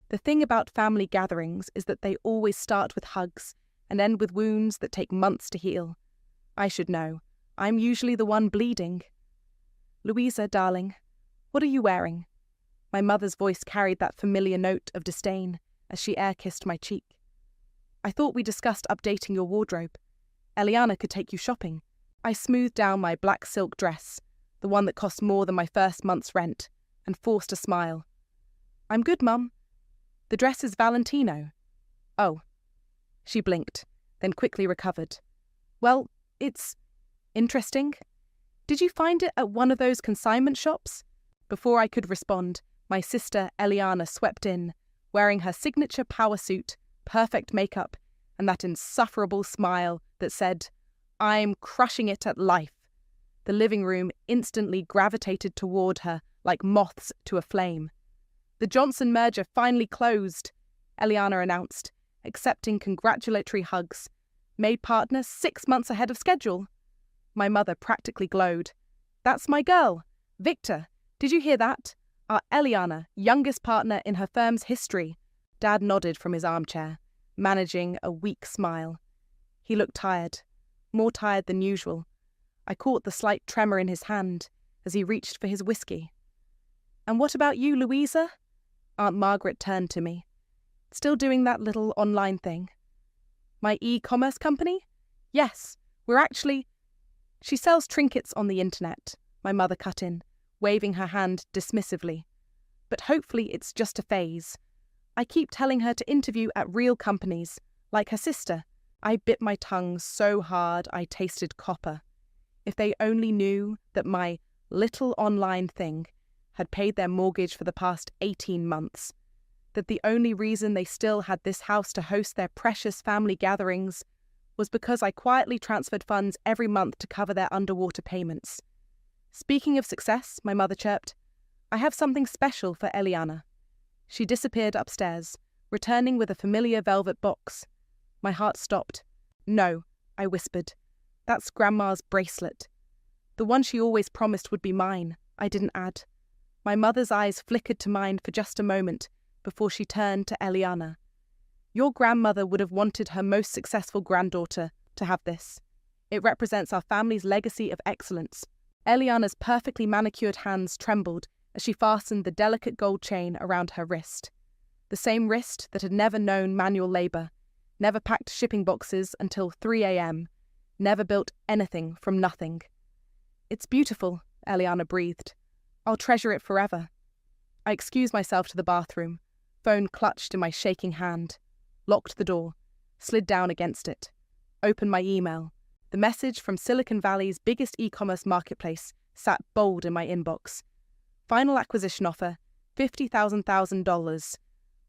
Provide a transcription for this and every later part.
The thing about family gatherings is that they always start with hugs and end with wounds that take months to heal. I should know. I'm usually the one bleeding. Louisa, darling, what are you wearing? My mother's voice carried that familiar note of disdain as she air-kissed my cheek. I thought we discussed updating your wardrobe. Eliana could take you shopping. I smoothed down my black silk dress, the one that cost more than my first month's rent, and forced a smile. I'm good, Mum. The dress is Valentino. Oh. She blinked, then quickly recovered. Well, it's interesting. Did you find it at one of those consignment shops? Before I could respond, my sister Eliana swept in, wearing her signature power suit, perfect makeup, and that insufferable smile that said, I'm crushing it at life. The living room instantly gravitated toward her like moths to a flame. The Johnson merger finally closed, Eliana announced, accepting congratulatory hugs. Made partner 6 months ahead of schedule. My mother practically glowed. That's my girl, Victor. Did you hear that? Our Eliana, youngest partner in her firm's history. Dad nodded from his armchair, managing a weak smile. He looked tired, more tired than usual. I caught the slight tremor in his hand as he reached for his whiskey. And what about you, Louisa? Aunt Margaret turned to me. Still doing that little online thing? My e-commerce company? Yes, we're actually... She sells trinkets on the internet, my mother cut in, waving her hand dismissively. But hopefully it's just a phase. I keep telling her to interview at real companies, like her sister. I bit my tongue so hard I tasted copper. If they only knew that my little online thing had paid their mortgage for the past 18 months, that the only reason they still had this house to host their precious family gatherings was because I quietly transferred funds every month to cover their underwater payments. Speaking of success, my mother chirped, I have something special for Eliana. She disappeared upstairs, returning with a familiar velvet box. My heart stopped. No, I whispered. That's Grandma's bracelet. The one she always promised would be mine, I didn't add. My mother's eyes flickered to mine for just a moment before she turned to Eliana. Your grandmother would have wanted her most successful granddaughter to have this. It represents our family's legacy of excellence. Eliana's perfectly manicured hands trembled as she fastened the delicate gold chain around her wrist. The same wrist that had never known manual labor, never packed shipping boxes until 3 a.m., never built anything from nothing. It's beautiful, Eliana breathed. I'll treasure it forever. I excused myself to the bathroom, phone clutched in my shaking hand, locked the door, slid down against it, opened my email. The message from Silicon Valley's biggest e-commerce marketplace sat bold in my inbox. Final acquisition offer, $50,000.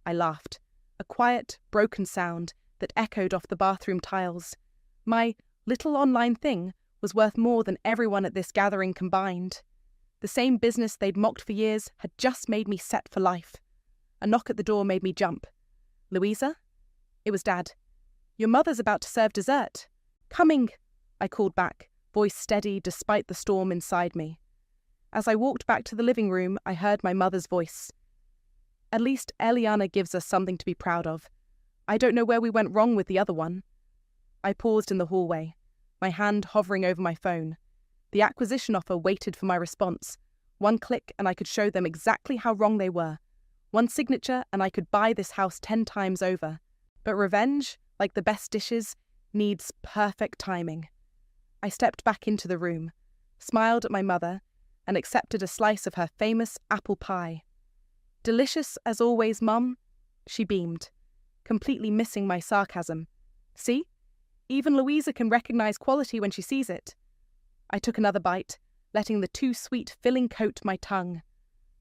I laughed, a quiet, broken sound that echoed off the bathroom tiles. My little online thing was worth more than everyone at this gathering combined. The same business they'd mocked for years had just made me set for life. A knock at the door made me jump. Louisa? It was Dad. Your mother's about to serve dessert. Coming, I called back, voice steady despite the storm inside me. As I walked back to the living room, I heard my mother's voice. At least Eliana gives us something to be proud of. I don't know where we went wrong with the other one. I paused in the hallway, my hand hovering over my phone. The acquisition offer waited for my response. One click and I could show them exactly how wrong they were. One signature and I could buy this house 10 times over. But revenge, like the best dishes, needs perfect timing. I stepped back into the room, smiled at my mother, and accepted a slice of her famous apple pie. Delicious as always, Mum, she beamed, completely missing my sarcasm. See? Even Louisa can recognize quality when she sees it. I took another bite, letting the too sweet filling coat my tongue.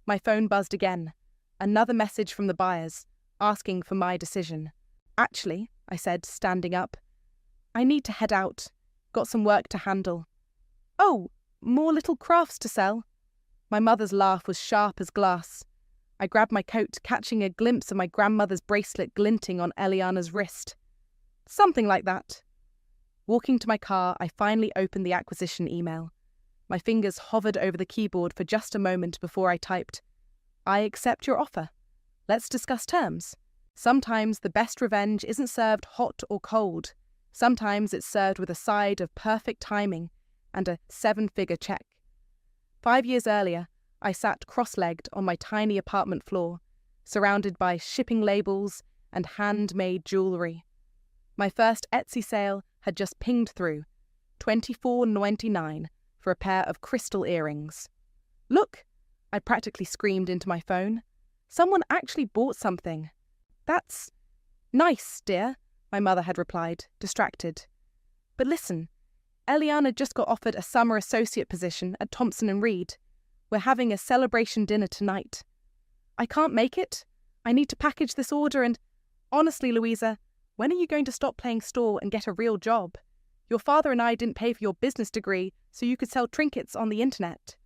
My phone buzzed again. Another message from the buyers, asking for my decision. Actually, I said, standing up, I need to head out. Got some work to handle. Oh, more little crafts to sell. My mother's laugh was sharp as glass. I grabbed my coat, catching a glimpse of my grandmother's bracelet glinting on Eliana's wrist. Something like that. Walking to my car, I finally opened the acquisition email. My fingers hovered over the keyboard for just a moment before I typed, I accept your offer. Let's discuss terms. Sometimes the best revenge isn't served hot or cold. Sometimes it's served with a side of perfect timing and a 7-figure check. 5 years earlier, I sat cross-legged on my tiny apartment floor, surrounded by shipping labels and handmade jewellery. My first Etsy sale had just pinged through, $24.99 for a pair of crystal earrings. "Look!" I practically screamed into my phone. "Someone actually bought something." "That's nice, dear," my mother had replied, distracted. "But listen, Eliana just got offered a summer associate position at Thompson & Reed. We're having a celebration dinner tonight. I can't make it. I need to package this order and... Honestly, Louisa, when are you going to stop playing store and get a real job? Your father and I didn't pay for your business degree so you could sell trinkets on the internet."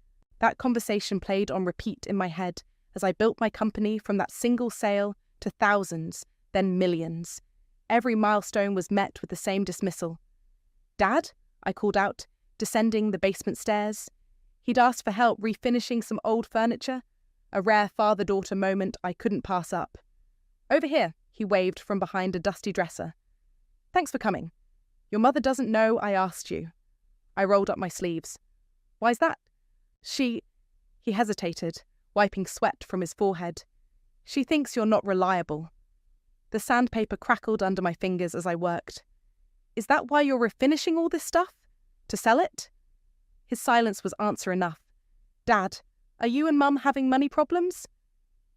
That conversation played on repeat in my head as I built my company from that single sale to thousands, then millions. Every milestone was met with the same dismissal. "Dad?" I called out, descending the basement stairs. He'd asked for help refinishing some old furniture, a rare father-daughter moment I couldn't pass up. "Over here," he waved from behind a dusty dresser. "Thanks for coming. Your mother doesn't know I asked you." I rolled up my sleeves. "Why's that?" He hesitated, wiping sweat from his forehead. "She thinks you're not reliable." The sandpaper crackled under my fingers as I worked. "Is that why you're refinishing all this stuff? To sell it?" His silence was answer enough. "Dad, are you and Mum having money problems?"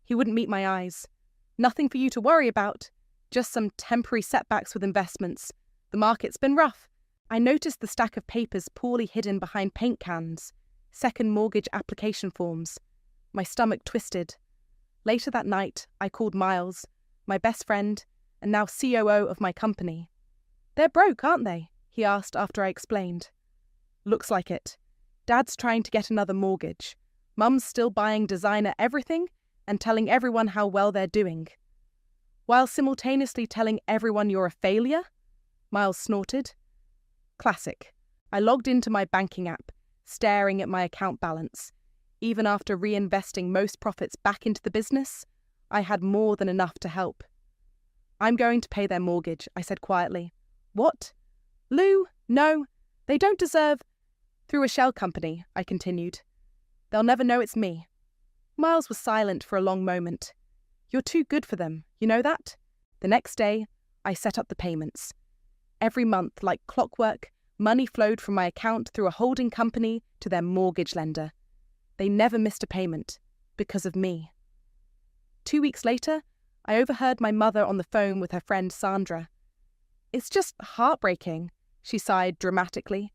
He wouldn't meet my eyes. "Nothing for you to worry about. Just some temporary setbacks with investments. The market's been rough." I noticed the stack of papers poorly hidden behind paint cans, second mortgage application forms. My stomach twisted. Later that night, I called Miles, my best friend, and now COO of my company. "They're broke, aren't they?" he asked after I explained. "Looks like it. Dad's trying to get another mortgage. Mum's still buying designer everything and telling everyone how well they're doing." "While simultaneously telling everyone you're a failure?" Miles snorted. Classic. I logged into my banking app, staring at my account balance. Even after reinvesting most profits back into the business, I had more than enough to help. "I'm going to pay their mortgage," I said quietly. "What?" "Lou, no, they don't deserve..." "Through a shell company," I continued. "They'll never know it's me." Miles was silent for a long moment. "You're too good for them, you know that?" The next day, I set up the payments. Every month, like clockwork, money flowed from my account through a holding company to their mortgage lender. They never missed a payment, because of me. 2 weeks later, I overheard my mother on the phone with her friend Sandra. "It's just heartbreaking," she sighed dramatically.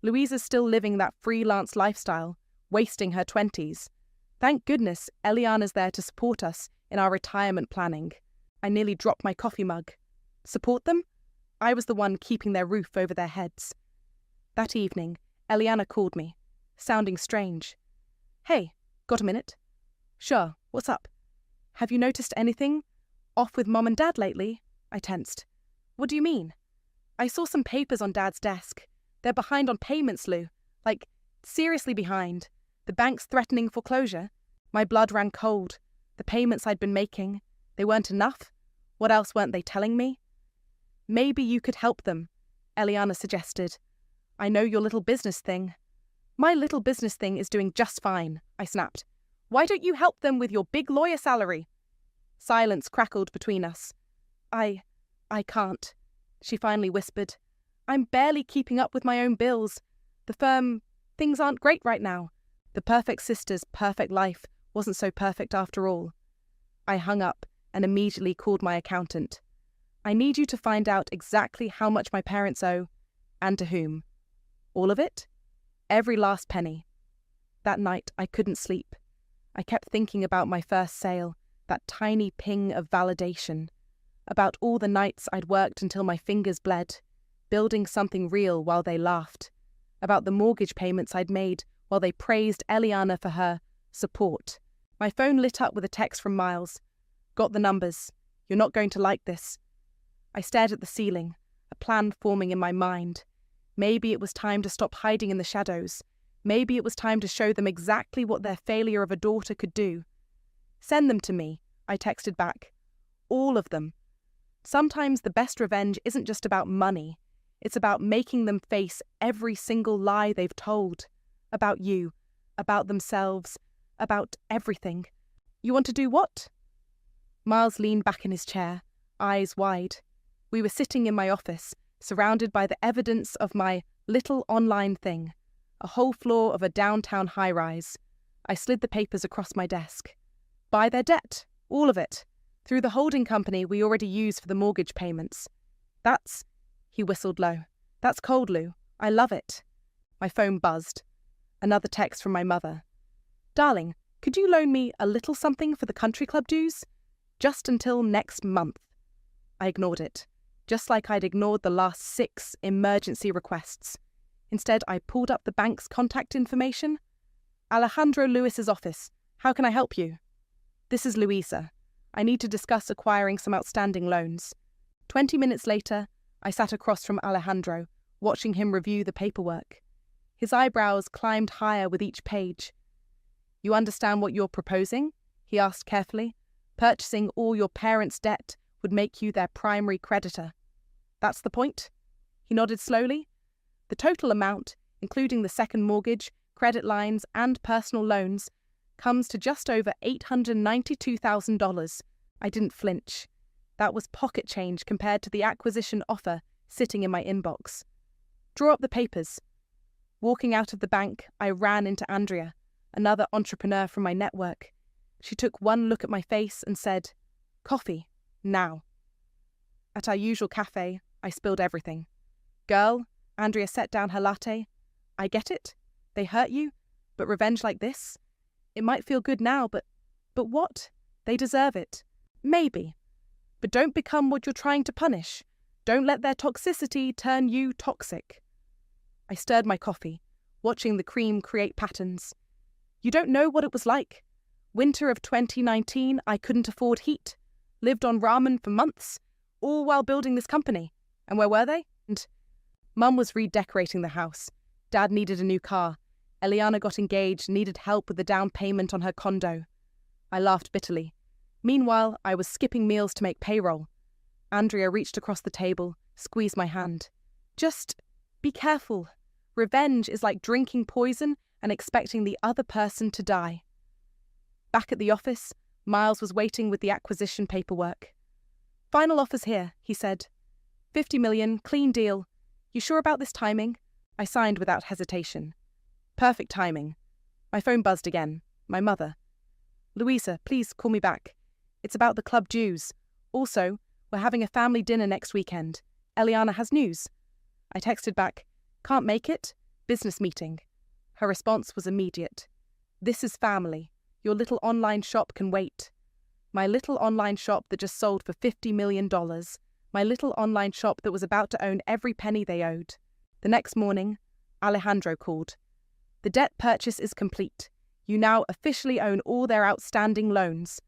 "Louisa's still living that freelance lifestyle, wasting her 20s. Thank goodness Eliana's there to support us in our retirement planning." I nearly dropped my coffee mug. Support them? I was the one keeping their roof over their heads. That evening, Eliana called me, sounding strange. "Hey, got a minute?" "Sure, what's up?" "Have you noticed anything off with Mom and Dad lately?" I tensed. "What do you mean?" "I saw some papers on Dad's desk. They're behind on payments, Lou. Like, seriously behind. The bank's threatening foreclosure." My blood ran cold. The payments I'd been making, they weren't enough? What else weren't they telling me? "Maybe you could help them," Eliana suggested. "I know your little business thing." "My little business thing is doing just fine," I snapped. "Why don't you help them with your big lawyer salary?" Silence crackled between us. I can't," she finally whispered. "I'm barely keeping up with my own bills. The firm, things aren't great right now." The perfect sister's perfect life wasn't so perfect after all. I hung up and immediately called my accountant. "I need you to find out exactly how much my parents owe, and to whom." "All of it?" "Every last penny." That night I couldn't sleep. I kept thinking about my first sale, that tiny ping of validation, about all the nights I'd worked until my fingers bled, building something real while they laughed, about the mortgage payments I'd made while they praised Eliana for her support. My phone lit up with a text from Miles. "Got the numbers. You're not going to like this." I stared at the ceiling, a plan forming in my mind. Maybe it was time to stop hiding in the shadows. Maybe it was time to show them exactly what their failure of a daughter could do. "Send them to me," I texted back. All of them. Sometimes the best revenge isn't just about money. It's about making them face every single lie they've told. About you, about themselves, about everything. You want to do what? Miles leaned back in his chair, eyes wide. We were sitting in my office, surrounded by the evidence of my little online thing, a whole floor of a downtown high-rise. I slid the papers across my desk. Buy their debt, all of it, through the holding company we already use for the mortgage payments. That's, he whistled low, that's cold, Lou. I love it. My phone buzzed. Another text from my mother. Darling, could you loan me a little something for the country club dues? Just until next month. I ignored it, just like I'd ignored the last 6 emergency requests. Instead, I pulled up the bank's contact information. Alejandro Lewis's office. How can I help you? This is Louisa. I need to discuss acquiring some outstanding loans. 20 minutes later, I sat across from Alejandro, watching him review the paperwork. His eyebrows climbed higher with each page. You understand what you're proposing? He asked carefully. Purchasing all your parents' debt would make you their primary creditor. That's the point? He nodded slowly. The total amount, including the second mortgage, credit lines, and personal loans, comes to just over $892,000. I didn't flinch. That was pocket change compared to the acquisition offer sitting in my inbox. Draw up the papers. Walking out of the bank, I ran into Andrea, another entrepreneur from my network. She took one look at my face and said, "Coffee, now." At our usual cafe, I spilled everything. Girl, Andrea set down her latte. I get it. They hurt you, but revenge like this? It might feel good now, but what? They deserve it. Maybe. But don't become what you're trying to punish. Don't let their toxicity turn you toxic. I stirred my coffee, watching the cream create patterns. You don't know what it was like. Winter of 2019, I couldn't afford heat. Lived on ramen for months, all while building this company. And where were they? And Mum was redecorating the house. Dad needed a new car. Eliana got engaged, needed help with the down payment on her condo. I laughed bitterly. Meanwhile, I was skipping meals to make payroll. Andrea reached across the table, squeezed my hand. Just be careful. Revenge is like drinking poison and expecting the other person to die. Back at the office, Miles was waiting with the acquisition paperwork. Final offers here, he said. 50 million, clean deal. You sure about this timing? I signed without hesitation. Perfect timing. My phone buzzed again. My mother. Louisa, please call me back. It's about the club dues. Also, we're having a family dinner next weekend. Eliana has news. I texted back, can't make it? Business meeting. Her response was immediate. This is family. Your little online shop can wait. My little online shop that just sold for $50 million. My little online shop that was about to own every penny they owed. The next morning, Alejandro called. The debt purchase is complete. You now officially own all their outstanding loans.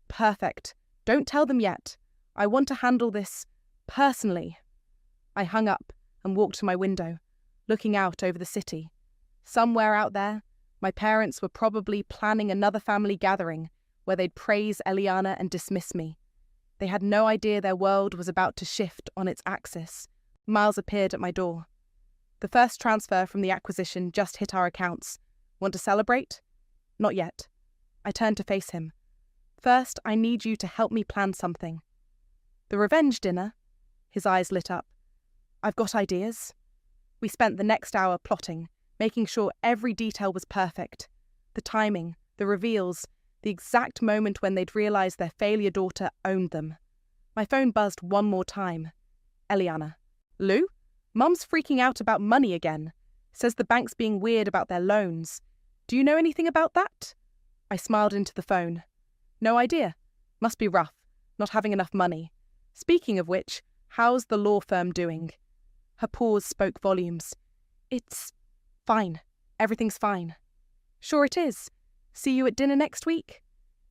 Perfect. Don't tell them yet. I want to handle this personally. I hung up and walked to my window, looking out over the city. Somewhere out there, my parents were probably planning another family gathering where they'd praise Eliana and dismiss me. They had no idea their world was about to shift on its axis. Miles appeared at my door. The first transfer from the acquisition just hit our accounts. Want to celebrate? Not yet. I turned to face him. First, I need you to help me plan something. The revenge dinner? His eyes lit up. I've got ideas. We spent the next hour plotting, making sure every detail was perfect. The timing, the reveals, the exact moment when they'd realised their failure daughter owned them. My phone buzzed one more time. Eliana. Lou? Mum's freaking out about money again. Says the bank's being weird about their loans. Do you know anything about that? I smiled into the phone. No idea. Must be rough, not having enough money. Speaking of which, how's the law firm doing? Her pause spoke volumes. It's fine. Everything's fine. Sure it is. See you at dinner next week.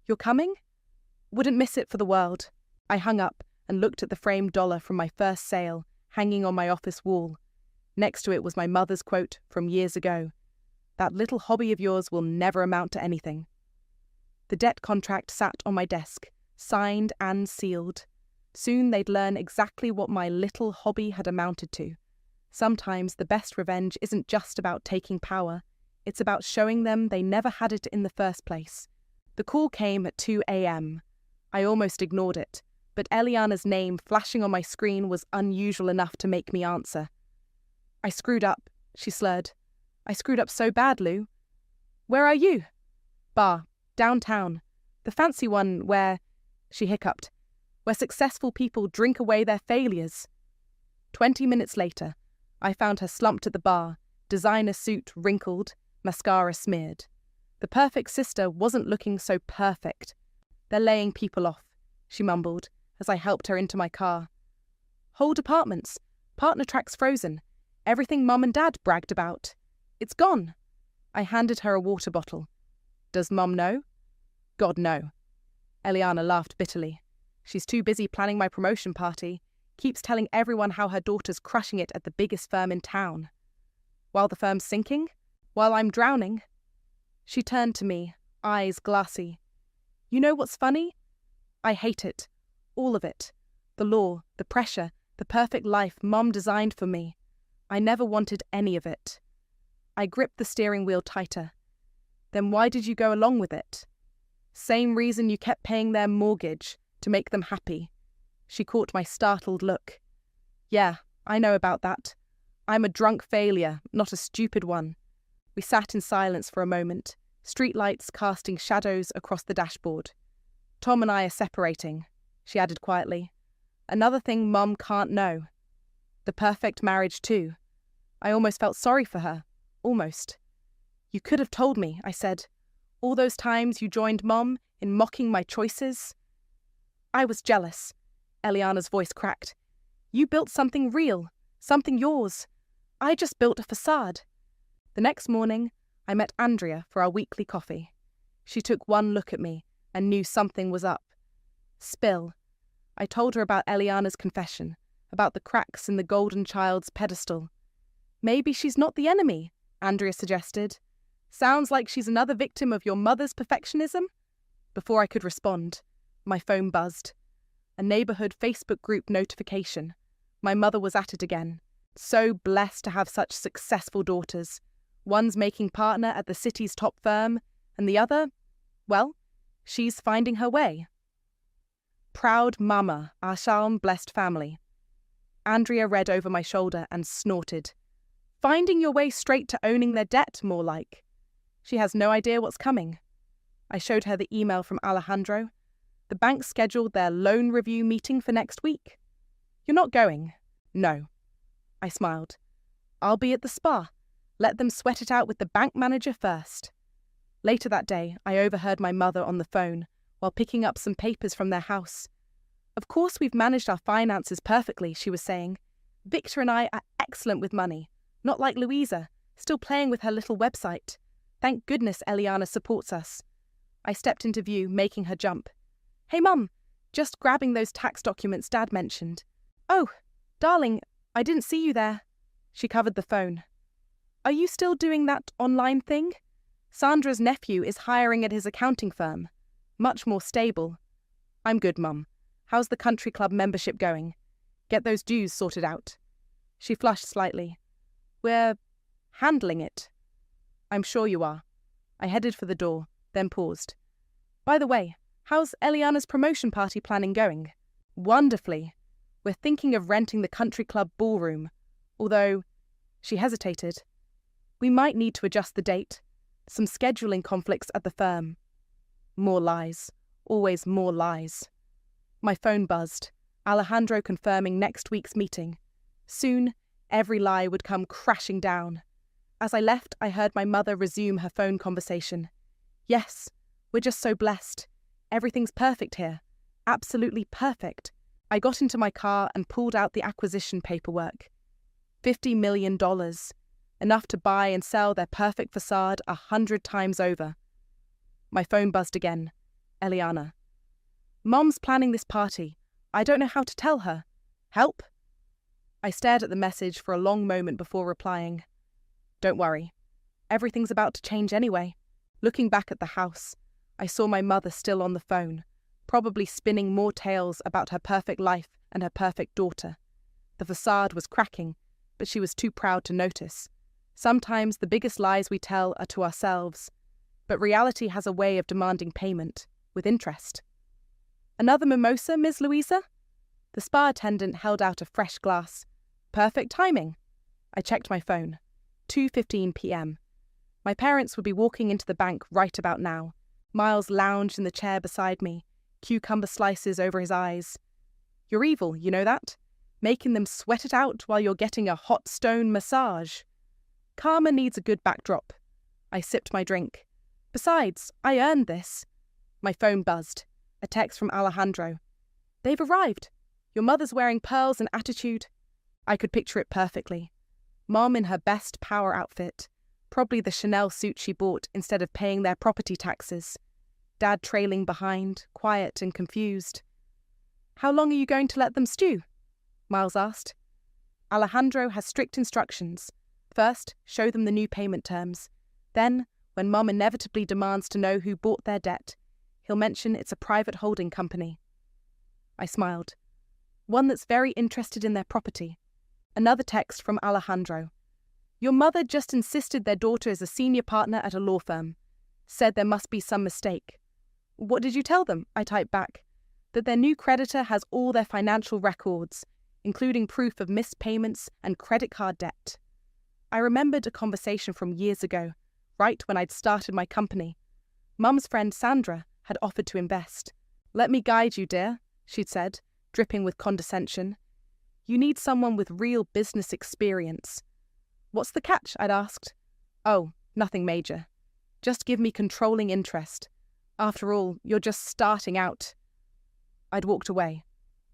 You're coming? Wouldn't miss it for the world. I hung up and looked at the framed dollar from my first sale, hanging on my office wall. Next to it was my mother's quote from years ago. That little hobby of yours will never amount to anything. The debt contract sat on my desk, signed and sealed. Soon they'd learn exactly what my little hobby had amounted to. Sometimes the best revenge isn't just about taking power. It's about showing them they never had it in the first place. The call came at 2 a.m. I almost ignored it, but Eliana's name flashing on my screen was unusual enough to make me answer. "I screwed up," she slurred. "I screwed up so bad, Lou." "Where are you?" "Bar, downtown. The fancy one where," she hiccuped, "where successful people drink away their failures." 20 minutes later, I found her slumped at the bar, designer suit wrinkled, mascara smeared. The perfect sister wasn't looking so perfect. "They're laying people off," she mumbled as I helped her into my car. "Whole departments, partner tracks frozen, everything Mum and Dad bragged about. It's gone." I handed her a water bottle. "Does Mum know?" "God, no." Eliana laughed bitterly. "She's too busy planning my promotion party. Keeps telling everyone how her daughter's crushing it at the biggest firm in town. While the firm's sinking? While I'm drowning?" She turned to me, eyes glassy. "You know what's funny? I hate it. All of it. The law, the pressure, the perfect life Mum designed for me. I never wanted any of it." I gripped the steering wheel tighter. "Then why did you go along with it?" "Same reason you kept paying their mortgage, to make them happy." She caught my startled look. "Yeah, I know about that. I'm a drunk failure, not a stupid one." We sat in silence for a moment, streetlights casting shadows across the dashboard. "Tom and I are separating," she added quietly. "Another thing Mum can't know. The perfect marriage too." I almost felt sorry for her. Almost. "You could have told me," I said. "All those times you joined Mom in mocking my choices." "I was jealous." Eliana's voice cracked. "You built something real, something yours. I just built a facade." The next morning, I met Andrea for our weekly coffee. She took one look at me and knew something was up. Spill. I told her about Eliana's confession, about the cracks in the golden child's pedestal. "Maybe she's not the enemy," Andrea suggested. "Sounds like she's another victim of your mother's perfectionism." Before I could respond, my phone buzzed. A neighborhood Facebook group notification. My mother was at it again. So blessed to have such successful daughters. One's making partner at the city's top firm, and the other, well, she's finding her way. "Proud mama, our charm-blessed family." Andrea read over my shoulder and snorted. "Finding your way straight to owning their debt, more like." She has no idea what's coming. I showed her the email from Alejandro. The bank scheduled their loan review meeting for next week. "You're not going?" "No." I smiled. "I'll be at the spa. Let them sweat it out with the bank manager first." Later that day, I overheard my mother on the phone while picking up some papers from their house. "Of course we've managed our finances perfectly," she was saying. "Victor and I are excellent with money. Not like Louisa, still playing with her little website. Thank goodness Eliana supports us." I stepped into view, making her jump. "Hey, Mum, just grabbing those tax documents Dad mentioned." "Oh, darling, I didn't see you there." She covered the phone. "Are you still doing that online thing? Sandra's nephew is hiring at his accounting firm. Much more stable." "I'm good, Mum. How's the country club membership going? Get those dues sorted out." She flushed slightly. "We're handling it." "I'm sure you are." I headed for the door, then paused. "By the way, how's Eliana's promotion party planning going?" "Wonderfully. We're thinking of renting the country club ballroom. Although," she hesitated, "we might need to adjust the date. Some scheduling conflicts at the firm." More lies. Always more lies. My phone buzzed. Alejandro confirming next week's meeting. Soon, every lie would come crashing down. As I left, I heard my mother resume her phone conversation. "Yes, we're just so blessed. Everything's perfect here. Absolutely perfect." I got into my car and pulled out the acquisition paperwork. $50 million. Enough to buy and sell their perfect facade 100 times over. My phone buzzed again. Eliana. "Mom's planning this party. I don't know how to tell her. Help?" I stared at the message for a long moment before replying. "Don't worry. Everything's about to change anyway." Looking back at the house, I saw my mother still on the phone, probably spinning more tales about her perfect life and her perfect daughter. The facade was cracking, but she was too proud to notice. Sometimes the biggest lies we tell are to ourselves, but reality has a way of demanding payment, with interest. "Another mimosa, Miss Louisa?" The spa attendant held out a fresh glass. Perfect timing. I checked my phone. 2:15 p.m. My parents would be walking into the bank right about now. Miles lounged in the chair beside me, cucumber slices over his eyes. "You're evil, you know that? Making them sweat it out while you're getting a hot stone massage. Karma needs a good backdrop." I sipped my drink. "Besides, I earned this." My phone buzzed. A text from Alejandro. "They've arrived. Your mother's wearing pearls and attitude." I could picture it perfectly. Mom in her best power outfit, probably the Chanel suit she bought instead of paying their property taxes. Dad trailing behind, quiet and confused. "How long are you going to let them stew?" Miles asked. "Alejandro has strict instructions. First, show them the new payment terms. Then, when Mom inevitably demands to know who bought their debt, he'll mention it's a private holding company." I smiled. "One that's very interested in their property." Another text from Alejandro. "Your mother just insisted their daughter is a senior partner at a law firm. Said there must be some mistake." "What did you tell them?" I typed back. "That their new creditor has all their financial records, including proof of missed payments and credit card debt." I remembered a conversation from years ago, right when I'd started my company. Mum's friend Sandra had offered to invest. "Let me guide you, dear," she'd said, dripping with condescension. "You need someone with real business experience." "What's the catch?" I'd asked. "Oh, nothing major. Just give me controlling interest. After all, you're just starting out." I'd walked away.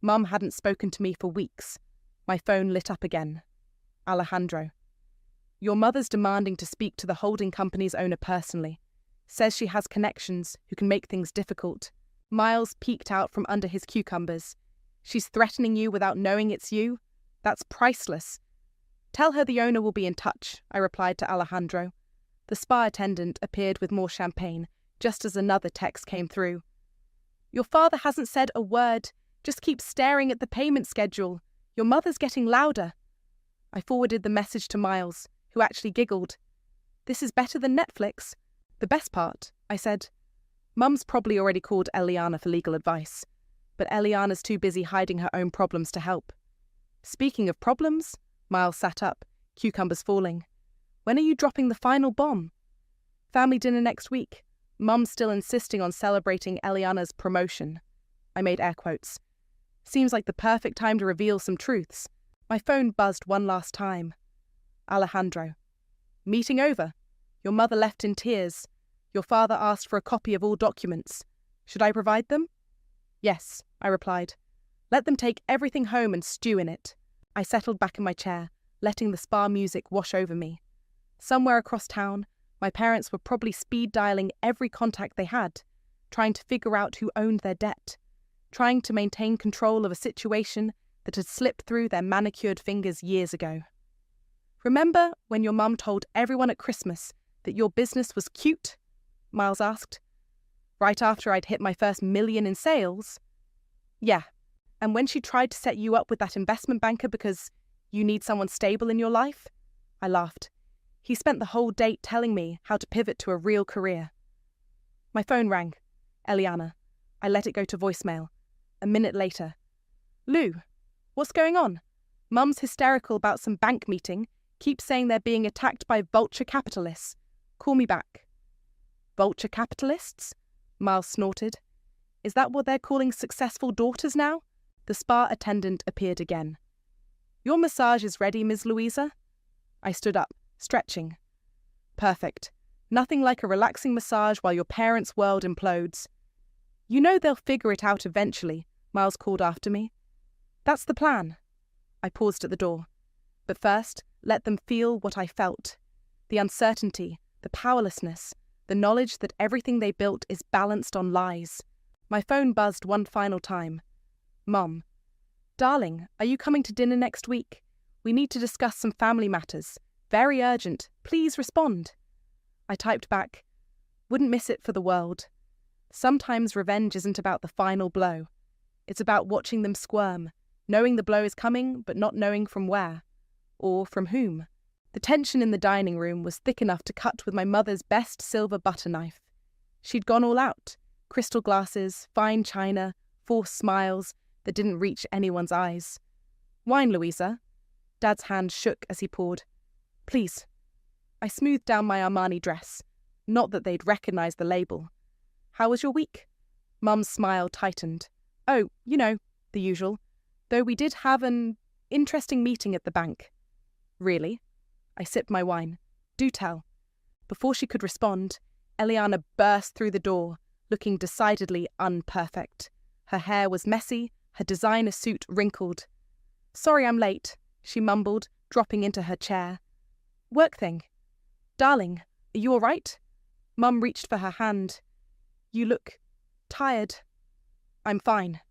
Mum hadn't spoken to me for weeks. My phone lit up again. Alejandro. "Your mother's demanding to speak to the holding company's owner personally. Says she has connections who can make things difficult." Miles peeked out from under his cucumbers. "She's threatening you without knowing it's you? That's priceless." "Tell her the owner will be in touch," I replied to Alejandro. The spa attendant appeared with more champagne, just as another text came through. "Your father hasn't said a word. Just keep staring at the payment schedule. Your mother's getting louder." I forwarded the message to Miles, who actually giggled. "This is better than Netflix." "The best part," I said. "Mum's probably already called Eliana for legal advice, but Eliana's too busy hiding her own problems to help." "Speaking of problems," Miles sat up, cucumbers falling. "When are you dropping the final bomb?" "Family dinner next week. Mum's still insisting on celebrating Eliana's promotion." I made air quotes. "Seems like the perfect time to reveal some truths." My phone buzzed one last time. Alejandro. "Meeting over. Your mother left in tears. Your father asked for a copy of all documents. Should I provide them?" "Yes," I replied. "Let them take everything home and stew in it." I settled back in my chair, letting the spa music wash over me. Somewhere across town, my parents were probably speed dialing every contact they had, trying to figure out who owned their debt, trying to maintain control of a situation that had slipped through their manicured fingers years ago. "Remember when your mum told everyone at Christmas that your business was cute?" Miles asked. "Right after I'd hit my first million in sales?" "Yeah. And when she tried to set you up with that investment banker because you need someone stable in your life?" I laughed. "He spent the whole date telling me how to pivot to a real career." My phone rang. Eliana. I let it go to voicemail. A minute later. "Lou, what's going on? Mum's hysterical about some bank meeting. Keeps saying they're being attacked by vulture capitalists. Call me back." "Vulture capitalists?" Miles snorted. "Is that what they're calling successful daughters now?" The spa attendant appeared again. "Your massage is ready, Ms. Louisa." I stood up, stretching. "Perfect. Nothing like a relaxing massage while your parents' world implodes." "You know they'll figure it out eventually," Miles called after me. "That's the plan." I paused at the door. But first, let them feel what I felt. The uncertainty, the powerlessness, the knowledge that everything they built is balanced on lies. My phone buzzed one final time. "Mom. Darling, are you coming to dinner next week? We need to discuss some family matters. Very urgent. Please respond." I typed back, "Wouldn't miss it for the world." Sometimes revenge isn't about the final blow. It's about watching them squirm, knowing the blow is coming but not knowing from where, or from whom. The tension in the dining room was thick enough to cut with my mother's best silver butter knife. She'd gone all out. Crystal glasses, fine china, forced smiles that didn't reach anyone's eyes. "Wine, Louisa." Dad's hand shook as he poured. "Please." I smoothed down my Armani dress. Not that they'd recognise the label. "How was your week?" Mum's smile tightened. "Oh, you know, the usual. Though we did have an interesting meeting at the bank." "Really?" I sipped my wine. "Do tell." Before she could respond, Eliana burst through the door, looking decidedly unperfect. Her hair was messy, her designer suit wrinkled. "Sorry I'm late," she mumbled, dropping into her chair. "Work thing." "Darling, are you all right?" Mum reached for her hand. "You look tired." "I'm fine."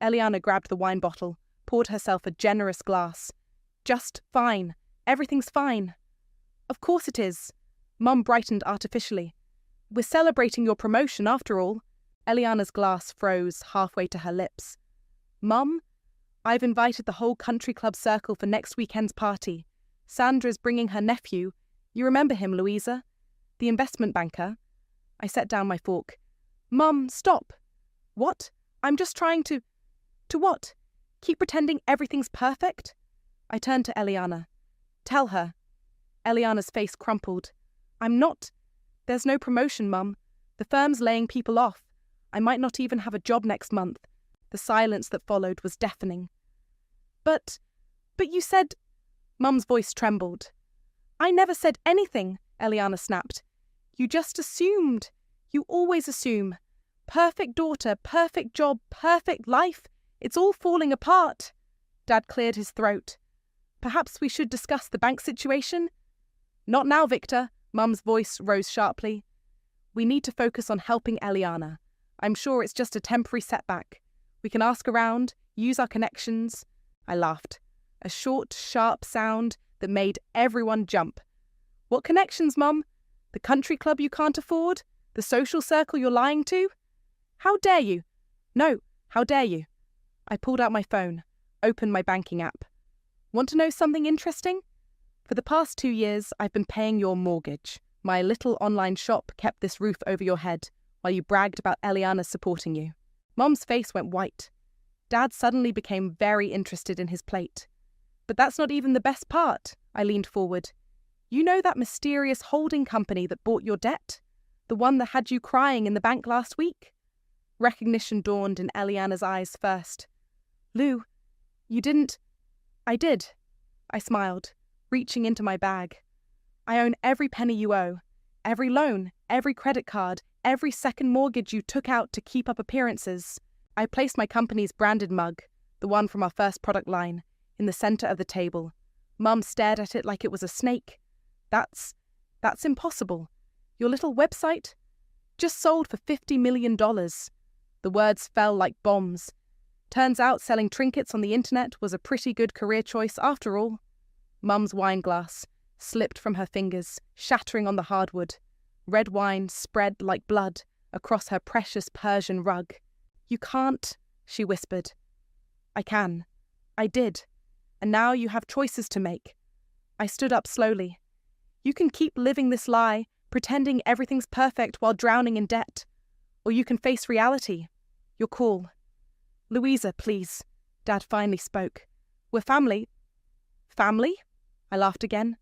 Eliana grabbed the wine bottle, poured herself a generous glass. "Just fine. Everything's fine." "Of course it is." Mum brightened artificially. "We're celebrating your promotion, after all." Eliana's glass froze halfway to her lips. "Mum, I've invited the whole country club circle for next weekend's party. Sandra's bringing her nephew. You remember him, Louisa? The investment banker." I set down my fork. "Mum, stop." "What? I'm just trying to..." "To what? Keep pretending everything's perfect?" I turned to Eliana. "Tell her." Eliana's face crumpled. "I'm not. There's no promotion, Mum. The firm's laying people off. I might not even have a job next month." The silence that followed was deafening. But you said..." Mum's voice trembled. "I never said anything," Eliana snapped. "You just assumed. You always assume. Perfect daughter, perfect job, perfect life. It's all falling apart." Dad cleared his throat. "Perhaps we should discuss the bank situation?" "Not now, Victor." Mum's voice rose sharply. "We need to focus on helping Eliana. I'm sure it's just a temporary setback. We can ask around, use our connections." I laughed. A short, sharp sound that made everyone jump. "What connections, Mum? The country club you can't afford? The social circle you're lying to? How dare you? No, how dare you?" I pulled out my phone, opened my banking app. "Want to know something interesting? For the past 2 years, I've been paying your mortgage. My little online shop kept this roof over your head while you bragged about Eliana supporting you." Mum's face went white. Dad suddenly became very interested in his plate. "But that's not even the best part." I leaned forward. "You know that mysterious holding company that bought your debt? The one that had you crying in the bank last week?" Recognition dawned in Eliana's eyes first. "Lou, you didn't..." "I did." I smiled, reaching into my bag. "I own every penny you owe, every loan, every credit card, every second mortgage you took out to keep up appearances." I placed my company's branded mug, the one from our first product line, in the centre of the table. Mum stared at it like it was a snake. That's impossible. Your little website? Just sold for $50 million. The words fell like bombs. Turns out selling trinkets on the internet was a pretty good career choice after all. Mum's wine glass slipped from her fingers, shattering on the hardwood. Red wine spread like blood across her precious Persian rug. "You can't," she whispered. "I can. I did. And now you have choices to make." I stood up slowly. "You can keep living this lie, pretending everything's perfect while drowning in debt. Or you can face reality. Your call." "Louisa, please." Dad finally spoke. "We're family." "Family?" I laughed again.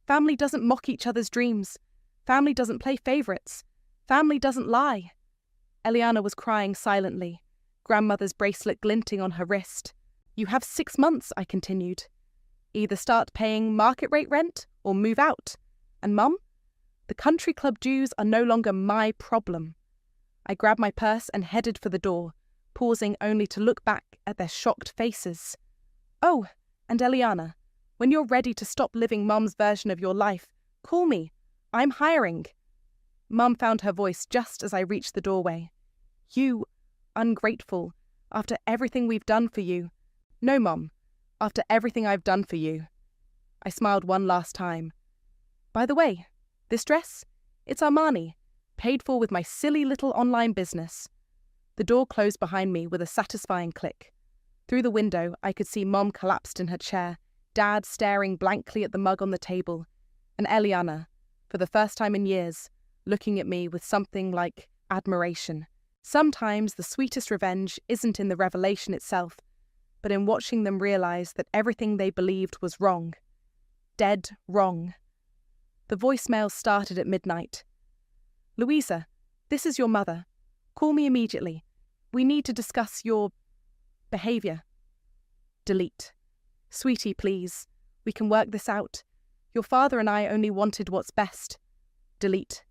"Family doesn't mock each other's dreams. Family doesn't play favourites. Family doesn't lie." Eliana was crying silently, grandmother's bracelet glinting on her wrist. "You have 6 months," I continued. "Either start paying market rate rent or move out. And Mum? The country club dues are no longer my problem." I grabbed my purse and headed for the door, pausing only to look back at their shocked faces. "Oh, and Eliana, when you're ready to stop living Mum's version of your life, call me. I'm hiring." Mum found her voice just as I reached the doorway. "You, ungrateful, after everything we've done for you." "No, Mum, after everything I've done for you." I smiled one last time. "By the way, this dress? It's Armani. paid for with my silly little online business. The door closed behind me with a satisfying click. Through the window, I could see Mom collapsed in her chair, Dad staring blankly at the mug on the table, and Eliana, for the first time in years, looking at me with something like admiration. Sometimes the sweetest revenge isn't in the revelation itself, but in watching them realize that everything they believed was wrong. Dead wrong. The voicemail started at midnight. "Louisa, this is your mother. Call me immediately. We need to discuss your behavior." Delete. "Sweetie, please. We can work this out. Your father and I only wanted what's best." Delete.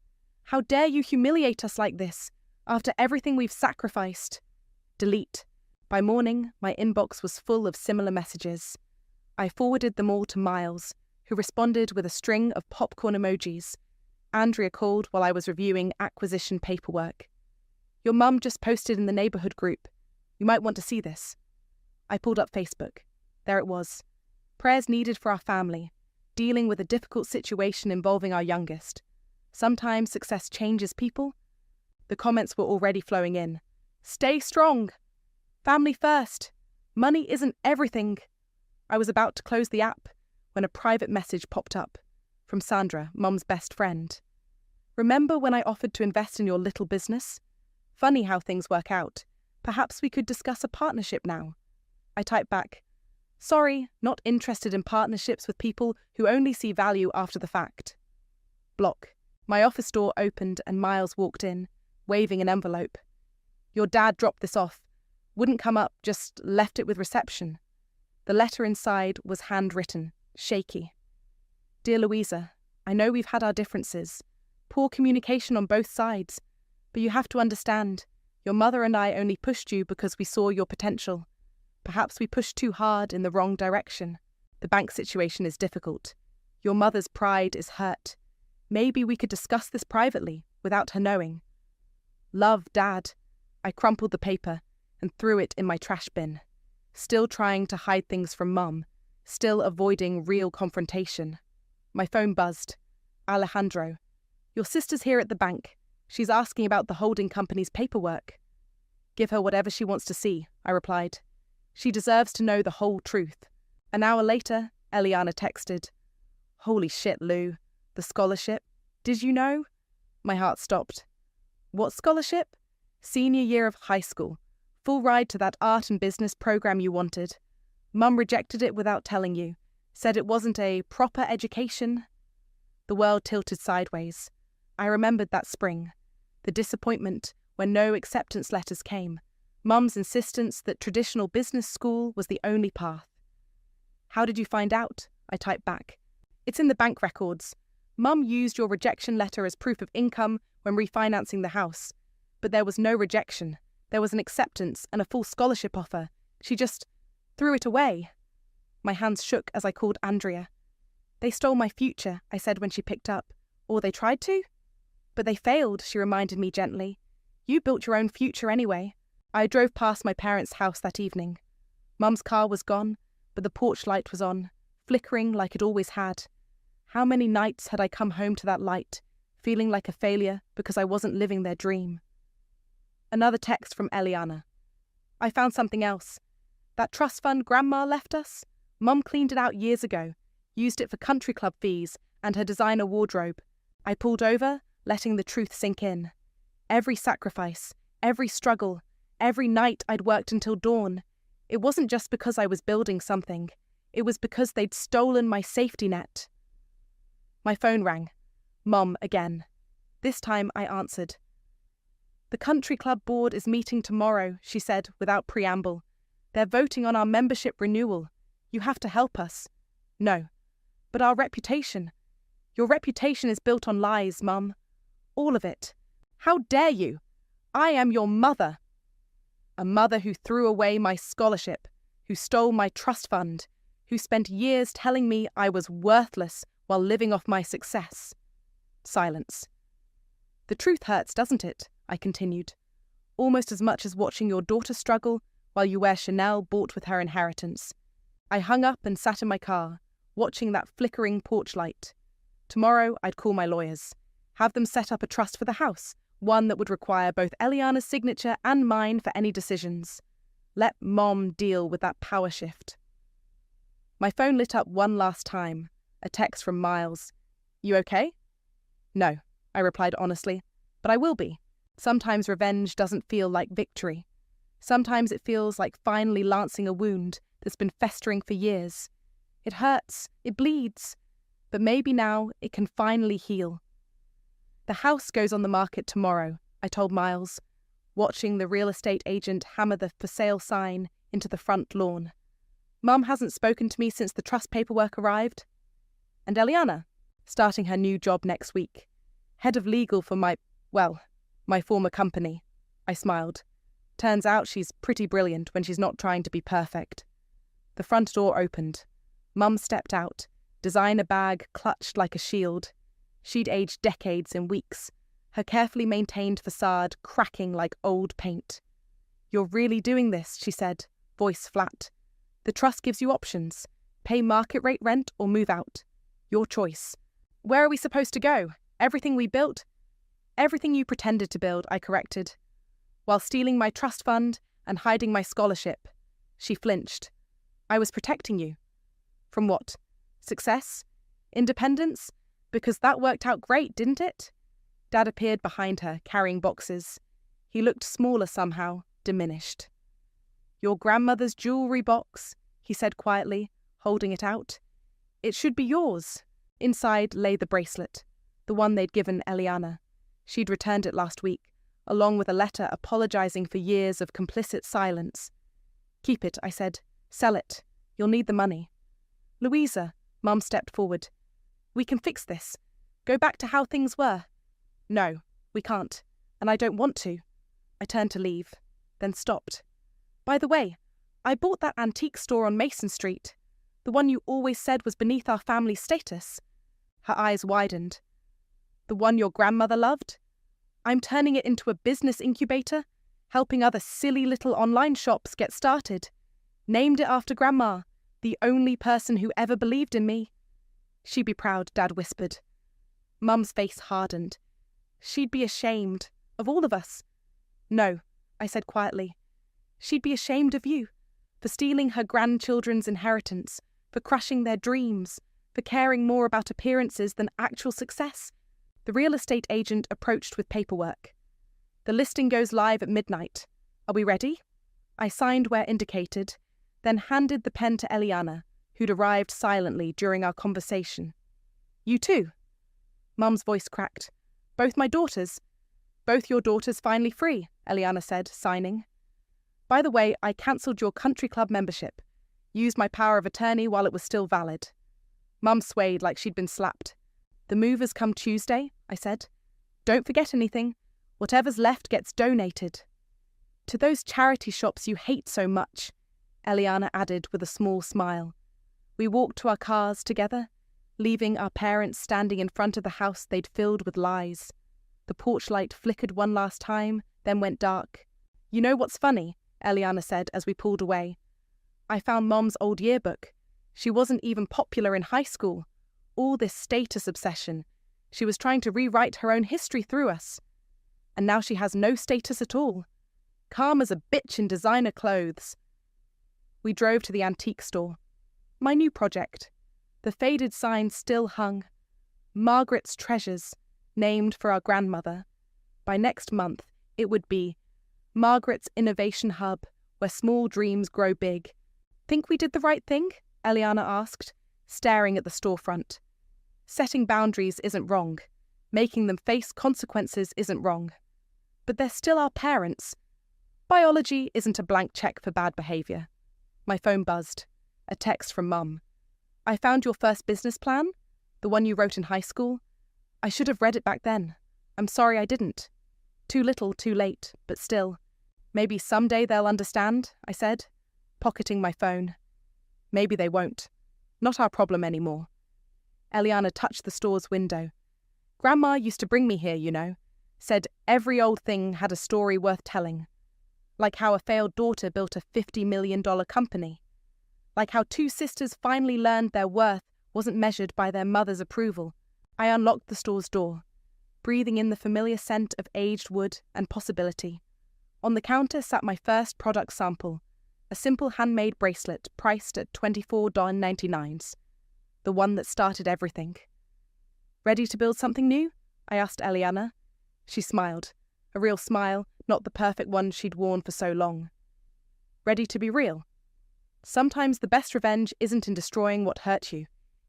"How dare you humiliate us like this, after everything we've sacrificed." Delete. By morning, my inbox was full of similar messages. I forwarded them all to Miles, who responded with a string of popcorn emojis. Andrea called while I was reviewing acquisition paperwork. "Your mum just posted in the neighborhood group. You might want to see this." I pulled up Facebook. There it was. "Prayers needed for our family, dealing with a difficult situation involving our youngest. Sometimes success changes people." The comments were already flowing in. "Stay strong. Family first. Money isn't everything." I was about to close the app when a private message popped up from Sandra, Mum's best friend. "Remember when I offered to invest in your little business? Funny how things work out. Perhaps we could discuss a partnership now." I typed back, "Sorry, not interested in partnerships with people who only see value after the fact." Block. My office door opened and Miles walked in, waving an envelope. "Your dad dropped this off. Wouldn't come up, just left it with reception." The letter inside was handwritten, shaky. "Dear Louisa, I know we've had our differences. Poor communication on both sides. But you have to understand, your mother and I only pushed you because we saw your potential. Perhaps we pushed too hard in the wrong direction. The bank situation is difficult. Your mother's pride is hurt. Maybe we could discuss this privately, without her knowing. Love, Dad." I crumpled the paper and threw it in my trash bin. Still trying to hide things from Mum, still avoiding real confrontation. My phone buzzed. "Alejandro, your sister's here at the bank. She's asking about the holding company's paperwork." "Give her whatever she wants to see," I replied. "She deserves to know the whole truth." An hour later, Eliana texted, "Holy shit, Lou. The scholarship. Did you know?" My heart stopped. "What scholarship?" "Senior year of high school. Full ride to that art and business program you wanted. Mum rejected it without telling you. Said it wasn't a proper education." The world tilted sideways. I remembered that spring. The disappointment when no acceptance letters came. Mum's insistence that traditional business school was the only path. "How did you find out?" I typed back. "It's in the bank records. Mum used your rejection letter as proof of income when refinancing the house. But there was no rejection. There was an acceptance and a full scholarship offer. She just threw it away." My hands shook as I called Andrea. "They stole my future," I said when she picked up. "Or they tried to?" "But they failed," she reminded me gently. "You built your own future anyway." I drove past my parents' house that evening. Mum's car was gone, but the porch light was on, flickering like it always had. How many nights had I come home to that light, feeling like a failure because I wasn't living their dream? Another text from Eliana. "I found something else. That trust fund Grandma left us? Mum cleaned it out years ago, used it for country club fees and her designer wardrobe. I pulled over, letting the truth sink in. Every sacrifice, every struggle, every night I'd worked until dawn. It wasn't just because I was building something. It was because they'd stolen my safety net." My phone rang. Mum again. This time I answered. "The country club board is meeting tomorrow," she said without preamble. "They're voting on our membership renewal. You have to help us." "No." "But our reputation. Your reputation is built on lies, Mum. All of it. How dare you? I am your mother." A mother who threw away my scholarship, who stole my trust fund, who spent years telling me I was worthless while living off my success. Silence. "The truth hurts, doesn't it?" I continued. "Almost as much as watching your daughter struggle while you wear Chanel bought with her inheritance." I hung up and sat in my car, watching that flickering porch light. Tomorrow I'd call my lawyers. Have them set up a trust for the house, one that would require both Eliana's signature and mine for any decisions. Let Mom deal with that power shift. My phone lit up one last time, a text from Miles. You okay? No, I replied honestly, but I will be. Sometimes revenge doesn't feel like victory. Sometimes it feels like finally lancing a wound that's been festering for years. It hurts, it bleeds, but maybe now it can finally heal. The house goes on the market tomorrow, I told Miles, watching the real estate agent hammer the for sale sign into the front lawn. Mum hasn't spoken to me since the trust paperwork arrived. And Eliana, starting her new job next week. Head of legal for my former company. I smiled. Turns out she's pretty brilliant when she's not trying to be perfect. The front door opened. Mum stepped out, designer bag clutched like a shield. She'd aged decades in weeks, her carefully maintained facade cracking like old paint. You're really doing this, she said, voice flat. The trust gives you options. Pay market rate rent or move out. Your choice. Where are we supposed to go? Everything we built? Everything you pretended to build, I corrected. While stealing my trust fund and hiding my scholarship. She flinched. I was protecting you. From what? Success? Independence? Because that worked out great, didn't it? Dad appeared behind her, carrying boxes. He looked smaller somehow, diminished. Your grandmother's jewellery box, he said quietly, holding it out. It should be yours. Inside lay the bracelet, the one they'd given Eliana. She'd returned it last week, along with a letter apologising for years of complicit silence. Keep it, I said. Sell it. You'll need the money. Louisa, Mum stepped forward. We can fix this. Go back to how things were. No, we can't, and I don't want to. I turned to leave, then stopped. By the way, I bought that antique store on Mason Street, the one you always said was beneath our family status. Her eyes widened. The one your grandmother loved? I'm turning it into a business incubator, helping other silly little online shops get started. Named it after Grandma, the only person who ever believed in me. She'd be proud, Dad whispered. Mum's face hardened. She'd be ashamed of all of us. No, I said quietly. She'd be ashamed of you, for stealing her grandchildren's inheritance, for crushing their dreams, for caring more about appearances than actual success. The real estate agent approached with paperwork. The listing goes live at midnight. Are we ready? I signed where indicated, then handed the pen to Eliana, who'd arrived silently during our conversation. You too? Mum's voice cracked. Both my daughters. Both your daughters finally free, Eliana said, signing. By the way, I cancelled your country club membership. Used my power of attorney while it was still valid. Mum swayed like she'd been slapped. The movers come Tuesday, I said. Don't forget anything. Whatever's left gets donated. To those charity shops you hate so much, Eliana added with a small smile. We walked to our cars together, leaving our parents standing in front of the house they'd filled with lies. The porch light flickered one last time, then went dark. You know what's funny? Eliana said as we pulled away. I found Mom's old yearbook. She wasn't even popular in high school. All this status obsession. She was trying to rewrite her own history through us. And now she has no status at all. Calm as a bitch in designer clothes. We drove to the antique store. My new project. The faded sign still hung. Margaret's Treasures, named for our grandmother. By next month, it would be Margaret's Innovation Hub, where small dreams grow big. Think we did the right thing? Eliana asked, staring at the storefront. Setting boundaries isn't wrong. Making them face consequences isn't wrong. But they're still our parents. Biology isn't a blank check for bad behaviour. My phone buzzed. A text from Mum. I found your first business plan, the one you wrote in high school. I should have read it back then. I'm sorry I didn't. Too little, too late, but still. Maybe someday they'll understand, I said, pocketing my phone. Maybe they won't. Not our problem anymore. Eliana touched the store's window. Grandma used to bring me here, you know. Said every old thing had a story worth telling. Like how a failed daughter built a $50 million company. Like how two sisters finally learned their worth wasn't measured by their mother's approval. I unlocked the store's door. breathing in the familiar scent of aged wood and possibility. On the counter sat my first product sample, a simple handmade bracelet priced at $24.99, the one that started everything. "Ready to build something new?" I asked Eliana. She smiled, a real smile, not the perfect one she'd worn for so long. "Ready to be real? Sometimes the best revenge isn't in destroying what hurt you.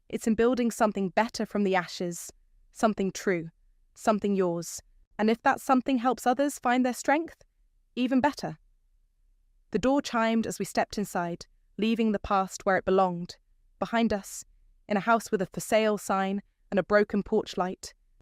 It's in building something better from the ashes, something true, something yours. And if that something helps others find their strength, even better." The door chimed as we stepped inside, leaving the past where it belonged, behind us, in a house with a for sale sign and a broken porch light.